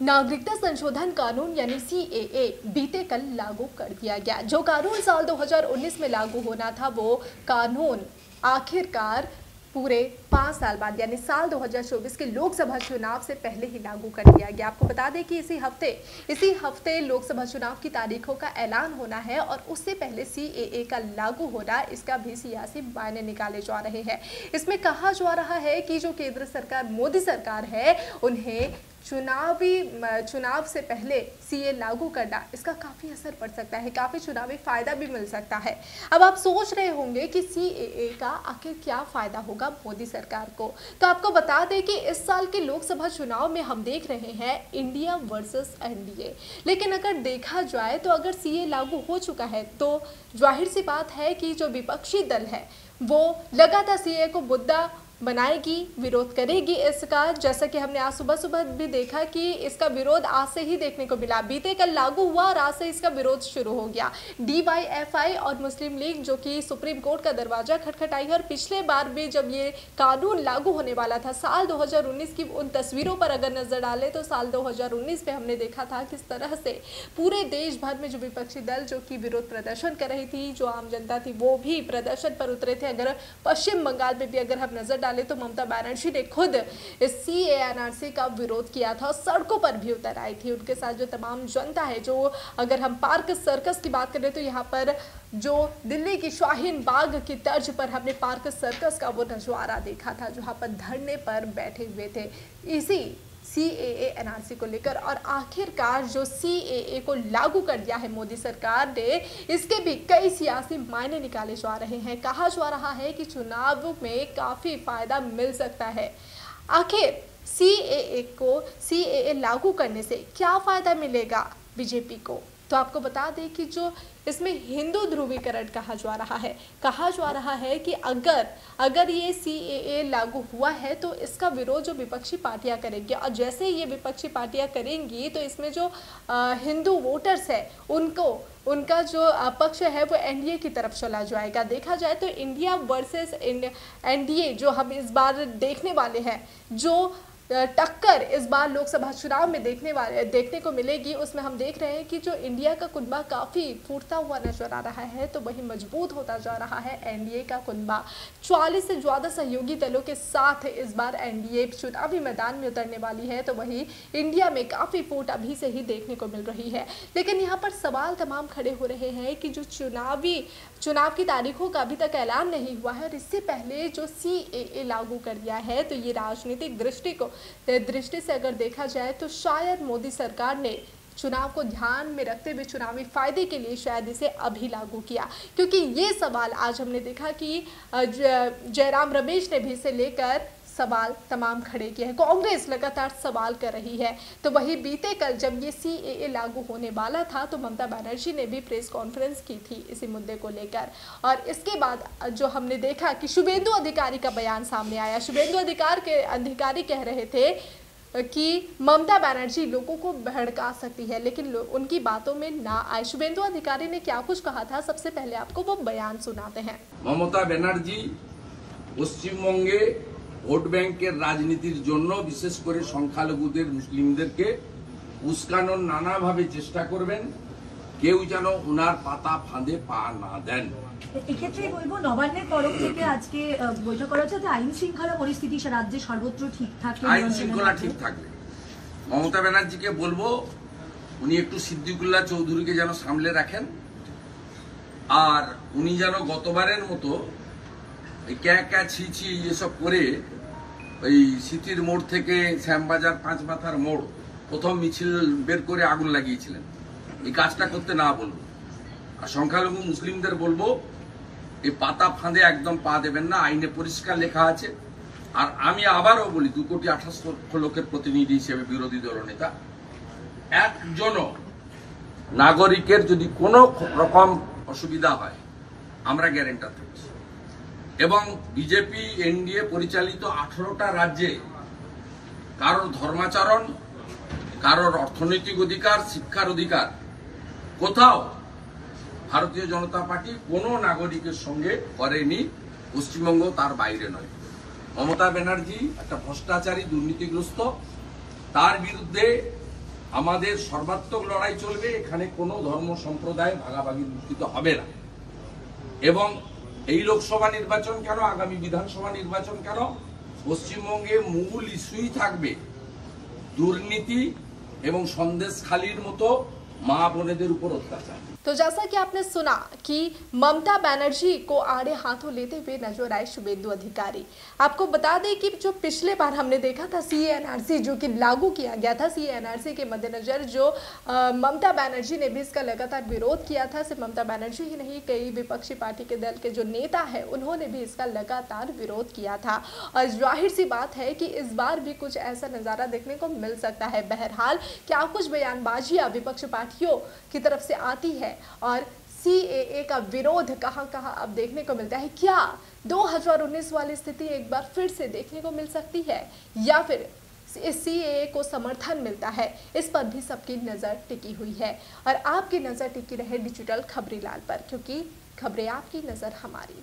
नागरिकता संशोधन कानून यानी सीएए बीते कल लागू कर दिया गया। जो कानून साल 2019 में लागू होना था वो कानून आखिरकार पूरे 5 साल बाद यानी साल 2024 के लोकसभा चुनाव से पहले ही लागू कर दिया गया। आपको बता दें कि इसी हफ्ते लोकसभा चुनाव की तारीखों का ऐलान होना है और उससे पहले सीएए का लागू होना, इसका भी सियासी मायने निकाले जा रहे हैं। इसमें कहा जा रहा है कि जो केंद्र सरकार, मोदी सरकार है, उन्हें चुनाव से पहले सीए लागू करना, इसका काफी असर पड़ सकता है, काफी चुनावी फायदा भी मिल सकता है। अब आप सोच रहे होंगे कि सीएए का आखिर क्या फायदा होगा मोदी सरकार को, तो आपको बता दें कि इस साल के लोकसभा चुनाव में हम देख रहे हैं इंडिया वर्सेस एनडीए। लेकिन अगर देखा जाए तो अगर सीए लागू हो चुका है तो जाहिर सी बात है कि जो विपक्षी दल है वो लगातार सीए को मुद्दा बनाएगी, विरोध करेगी इसका। जैसा कि हमने आज सुबह भी देखा कि इसका विरोध आज से ही देखने को मिला। बीते कल लागू हुआ और आज से इसका विरोध शुरू हो गया। डीवाईएफआई और मुस्लिम लीग जो कि सुप्रीम कोर्ट का दरवाजा खटखटाई है, और पिछले बार भी जब ये कानून लागू होने वाला था साल 2019 की उन तस्वीरों पर अगर नजर डालें तो साल 2019 में हमने देखा था किस तरह से पूरे देश भर में जो विपक्षी दल जो कि विरोध प्रदर्शन कर रही थी, जो आम जनता थी वो भी प्रदर्शन पर उतरे थे। अगर पश्चिम बंगाल में भी अगर हम नजर तो ममता बनर्जी ने खुद इस सीएए का विरोध किया था, सड़कों पर भी उतर आई थी। उनके साथ जो तमाम जनता है, जो अगर हम पार्क सर्कस की बात करें तो यहाँ पर जो दिल्ली की शाहीन बाग की तर्ज पर हमने पार्क सर्कस का वो नज़ारा देखा था, जहाँ पर धरने पर बैठे हुए थे इसी सीएए एनआरसी को लेकर। और आखिरकार जो सीएए को लागू कर दिया है मोदी सरकार ने, इसके भी कई सियासी मायने निकाले जा रहे हैं। कहा जा रहा है कि चुनाव में काफ़ी फायदा मिल सकता है। आखिर सीएए लागू करने से क्या फायदा मिलेगा बीजेपी को, तो आपको बता दें कि जो इसमें हिंदू ध्रुवीकरण कहा जा रहा है कि अगर ये सीएए लागू हुआ है तो इसका विरोध जो विपक्षी पार्टियां करेंगी, और जैसे ही ये विपक्षी पार्टियां करेंगी तो इसमें जो हिंदू वोटर्स है उनका जो पक्ष है वो एनडीए की तरफ चला जाएगा। देखा जाए तो इंडिया वर्सेस एनडीए जो हम इस बार देखने वाले हैं, जो टक्कर इस बार लोकसभा चुनाव में देखने को मिलेगी, उसमें हम देख रहे हैं कि जो इंडिया का कुनबा काफ़ी फूटता हुआ नजर आ रहा है, तो वही मजबूत होता जा रहा है एनडीए का कुनबा। 40 से ज़्यादा सहयोगी दलों के साथ इस बार एनडीए चुनावी मैदान में उतरने वाली है, तो वही इंडिया में काफ़ी फूट अभी से ही देखने को मिल रही है। लेकिन यहाँ पर सवाल तमाम खड़े हो रहे हैं कि जो चुनाव की तारीखों का अभी तक ऐलान नहीं हुआ है और इससे पहले जो सीएए लागू कर दिया है, तो ये राजनीतिक दृष्टि से अगर देखा जाए तो शायद मोदी सरकार ने चुनाव को ध्यान में रखते हुए चुनावी फायदे के लिए शायद इसे अभी लागू किया। क्योंकि ये सवाल आज हमने देखा कि जयराम रमेश ने भी इसे लेकर सवाल तमाम खड़े किए हैं। कांग्रेस लगातार सवाल कर रही है। तो वही बीते कल जब ये सीएए लागू होने वाला था तो ममता बनर्जी ने भी प्रेस कॉन्फ्रेंस की थी इसी मुद्दे को लेकर, और इसके बाद जो हमने देखा कि शुभेंदु अधिकारी का बयान सामने आया। शुभेंदु अधिकारी कह रहे थे कि ममता बनर्जी लोगों को भड़का सकती है, लेकिन उनकी बातों में ना आए। शुभेंदु अधिकारी ने क्या कुछ कहा था, सबसे पहले आपको वो बयान सुनाते हैं। ममता बनर्जी পশ্চিমবঙ্গে ভোট ব্যাংকের রাজনীতির জন্য বিশেষ করে সংখ্যালঘুদের মুসলিমদেরকে উস্কানোর নানাভাবে চেষ্টা করবেন, কেউ যেন ওনার পাতা ফাঁদে পা না দেন। এক্ষেত্রে বলবো নবান্নের তরফ থেকে আজকে বৈঠক করা হচ্ছে, আইন শৃঙ্খলা পরিস্থিতি রাজ্যে সর্বত্র ঠিক থাকবে, আইন শৃঙ্খলা ঠিক থাকবে। মমতা ব্যানার্জিকে বলবো উনি একটু সিদ্দিকুল্লাহ চৌধুরীকে যেন সামলে রাখেন, আর উনি যেন গতবারের মতো ক্যা ছি ছি এসব করে ওই সিটির মোড় থেকে শ্যামবাজার 5 মাথার মোড় প্রথম মিছিল বের করে আগুন লাগিয়েছিলেন, এই কাজটা করতে না বলবো। আর সংখ্যালঘু মুসলিমদের বলবো এই পাতা ফাঁদে একদম পা দেবেন না, আইনে পরিষ্কার লেখা আছে। আর আমি আবারও বলি 2,28 লক্ষ লোকের প্রতিনিধি হিসেবে বিরোধী দলনেতা, একজন নাগরিকের যদি কোনো রকম অসুবিধা হয় আমরা গ্যারান্টার থাকছি। এবং বিজেপি এনডিএ পরিচালিত 18টা রাজ্যে কারোর ধর্মাচরণ, কারোর অর্থনৈতিক অধিকার, শিক্ষার অধিকার কোথাও ভারতীয় জনতা পার্টি কোনো নাগরিকের সঙ্গে করেনি, পশ্চিমবঙ্গ তার বাইরে নয়। মমতা ব্যানার্জি একটা ভ্রষ্টাচারী দুর্নীতিগ্রস্ত, তার বিরুদ্ধে আমাদের সর্বাত্মক লড়াই চলবে, এখানে কোনো ধর্ম সম্প্রদায় ভাগাভাগি ভিত্তিতে হবে না। এবং এই লোকসভা নির্বাচন কেন, আগামী বিধানসভা নির্বাচন কেন, পশ্চিমবঙ্গে মূল ইস্যুই থাকবে দুর্নীতি এবং সন্দেশখালির মতো মা বোনেদের উপর অত্যাচার। तो जैसा कि आपने सुना कि ममता बनर्जी को आड़े हाथों लेते हुए नजर आए शुभेंदु अधिकारी। आपको बता दें कि जो पिछले बार हमने देखा था CANRC जो कि लागू किया गया था, CANRC के मद्देनजर जो ममता बनर्जी ने भी इसका लगातार विरोध किया था। सिर्फ ममता बनर्जी ही नहीं, कई विपक्षी पार्टी के दल के जो नेता है उन्होंने भी इसका लगातार विरोध किया था। और जाहिर सी बात है कि इस बार भी कुछ ऐसा नज़ारा देखने को मिल सकता है। बहरहाल क्या कुछ बयानबाजियां विपक्षी पार्टियों की तरफ से आती है और CAA का विरोध कहां कहां अब देखने को मिलता है, क्या 2019 वाली स्थिति एक बार फिर से देखने को मिल सकती है या फिर इस CAA को समर्थन मिलता है, इस पर भी सबकी नज़र टिकी हुई है। और आपकी नज़र टिकी रहे डिजिटल खबरीलाल पर, क्योंकि खबरें आपकी, नज़र हमारी।